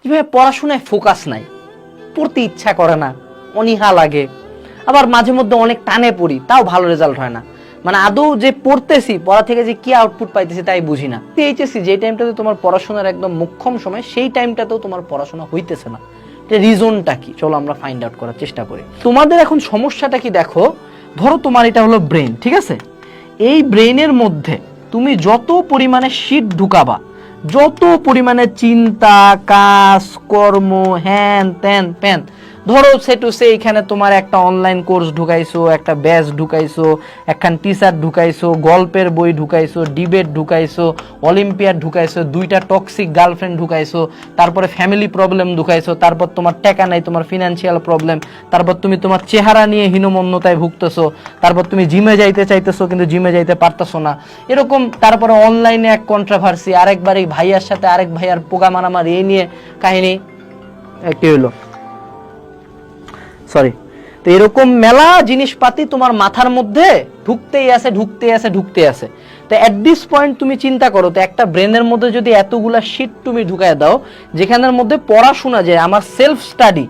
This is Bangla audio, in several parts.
যে ভাই পড়াশোনায় ফোকাস নাই, পড়তে ইচ্ছা করে না, অনীহা লাগে, আবার মাঝে মধ্যে অনেক টানে পড়ি, তাও ভালো রেজাল্ট হয় না, মানে আদৌ যে পড়তেছি, পড়া থেকে যে কি আউটপুট পাইতেছি তাই বুঝি না। এইচএসসি যে টাইমটাতে তোমার পড়াশোনার একদম মোক্ষম সময়, সেই টাইমটাতেও তোমার পড়াশোনা হইতেছে না, রিজনটা কি? চলো আমরা ফাইন্ড আউট করার চেষ্টা করি। তোমাদের এখন সমস্যাটা কি দেখো, ধরো তোমার এটা হলো ব্রেন, ঠিক আছে? এই ব্রেনের মধ্যে তুমি যত পরিমাণে শীট ঢুকাবা, যত পরিমাণে চিন্তা, কাজ, কর্ম, হ্যান ত্যান প্যান, ধরো সে এখানে তোমার একটা অনলাইন কোর্স ঢুকাইছো, একটা ব্যাচ ঢুকাইছো, একখান টিচার ঢুকাইছো, গল্পের বই ঢুকাইছো, ডিবেট ঢুকাইছো, অলিম্পিয়াড ঢুকাইছো, 2টা টক্সিক গার্লফ্রেন্ড ঢুকাইছো, তারপরে ফ্যামিলি প্রবলেম ঢুকাইছো, তারপর তোমার টাকা নাই, তোমার ফিনান্সিয়াল প্রবলেম, তারপর তুমি তোমার চেহারা নিয়ে হীনমন্যতায় ভুগতেছো, তারপর তুমি জিমে যাইতে চাইতেছো কিন্তু জিমে যাইতে পারতেছো না, এরকম। তারপরে অনলাইনে এক কন্ট্রোভার্সি, আরেকবার এই ভাইয়ার সাথে আরেক ভাইয়ার পোকা মারামারি, এই নিয়ে কাহিনী কি হইলো, সরি। তো এরকম মেলা জিনিসপাতি তোমার মাথার মধ্যে ঢুকতেই আছে। তো এট দিস পয়েন্ট তুমি চিন্তা করো, তো একটা ব্রেনের মধ্যে যদি এতগুলা শীট তুমি ঢুকায় দাও, যেখানের মধ্যে পড়াশোনা, যে আমার সেলফ স্টাডি,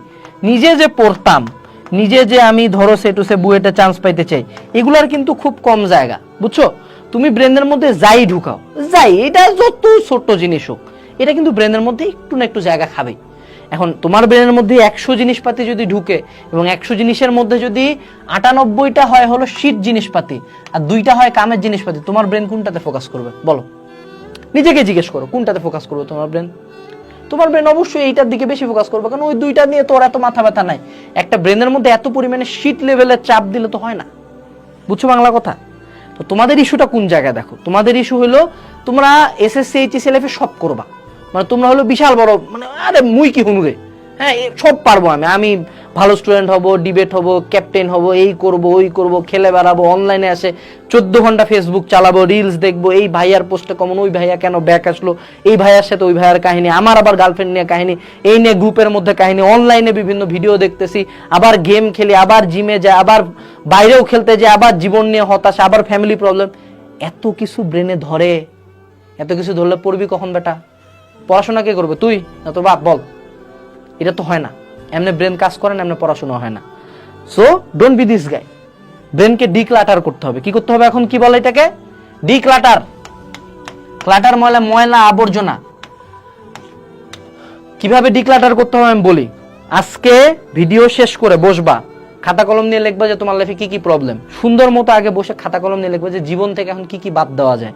নিজে যে পড়তাম, নিজে যে আমি ধরো সে বুয়েটে চান্স পাইতে চাই, এগুলার কিন্তু খুব কম জায়গা, বুঝছো? তুমি ব্রেনের মধ্যে যাই ঢুকাও, এটা যত ছোট্ট জিনিস হোক, এটা কিন্তু ব্রেনের মধ্যে একটু না একটু জায়গা খাবেই। এখন তোমার ব্রেনের মধ্যে 100 জিনিসপাতি যদি ঢুকে, এবং 100 জিনিসের মধ্যে যদি 98টা হয় হলো শীত জিনিসপাতি আর 2টা হয় কামের জিনিসপাতি, তোমার ব্রেন কোনটাতে ফোকাস করবে বলো? নিজেকে জিজ্ঞেস করো, কোনটাতে ফোকাস করবে তোমার ব্রেন? তোমার ব্রেন অবশ্যই এইটার দিকে বেশি ফোকাস করবে, কারণ ওই 2টা নিয়ে তোর এত মাথা ব্যথা নাই। একটা ব্রেনের মধ্যে এত পরিমাণে শীত লেভেলের চাপ দিলে তো হয় না, বুঝছো বাংলা কথা? তো তোমাদের ইস্যুটা কোন জায়গায় দেখো, তোমাদের ইস্যু হলো তোমরা এসএসসি এইচএসসি লাইফে সব করবা, মানে তোমরা হলো বিশাল বড়, মানে আরে মুই কি হুনুরে, হ্যাঁ সব পারবো, আমি ভালো স্টুডেন্ট হব, ডিবেট হব, ক্যাপ্টেন হব, এই করব ওই করব, খেলে বেড়াবো, অনলাইনে আসে 14 ঘন্টা ফেসবুক চালাবো, রিলস দেখবো, এই ভাইয়ার পোস্টে কমন, ওই ভাইয়া কেন ব্যাক আসলো, এই ভাইয়ার সাথে ওই ভাইয়ার কাহিনী, আমার আবার গার্লফ্রেন্ড নিয়ে কাহিনী, এই নিয়ে গ্রুপের মধ্যে কাহিনী, অনলাইনে বিভিন্ন ভিডিও দেখতেছি, আবার গেম খেলি, আবার জিমে যায়, আবার বাইরেও খেলতে যায়, আবার জীবন নিয়ে হতাশা, আবার ফ্যামিলি প্রবলেম, এত কিছু ব্রেনে ধরে, এত কিছু ধরলে পড়বি কখন বেটা? পড়াশোনা কে করবে, তুই না তোর বাপ? বল, এটা তো হয় না, এমনি ব্রেন কাজ করে না, এমনি পড়াশোনা হয় না। So don't be this guy, ব্রেনকে ডিক্লাটার করতে হবে। কি করতে হবে এখন, কি বলে এটাকে? ডিক্লাটার। ক্লাটার ময়লা আবর্জনা। কিভাবে ডিক্লাটার করতে হবে আমি বলি। আজকে ভিডিও শেষ করে বসবা, খাতা কলম নিয়ে লিখবা যে তোমার লাইফে কি কি প্রবলেম, সুন্দর মতো আগে বসে খাতা কলম নিয়ে লিখবা যে জীবন থেকে এখন কি কি বাদ দেওয়া যায়।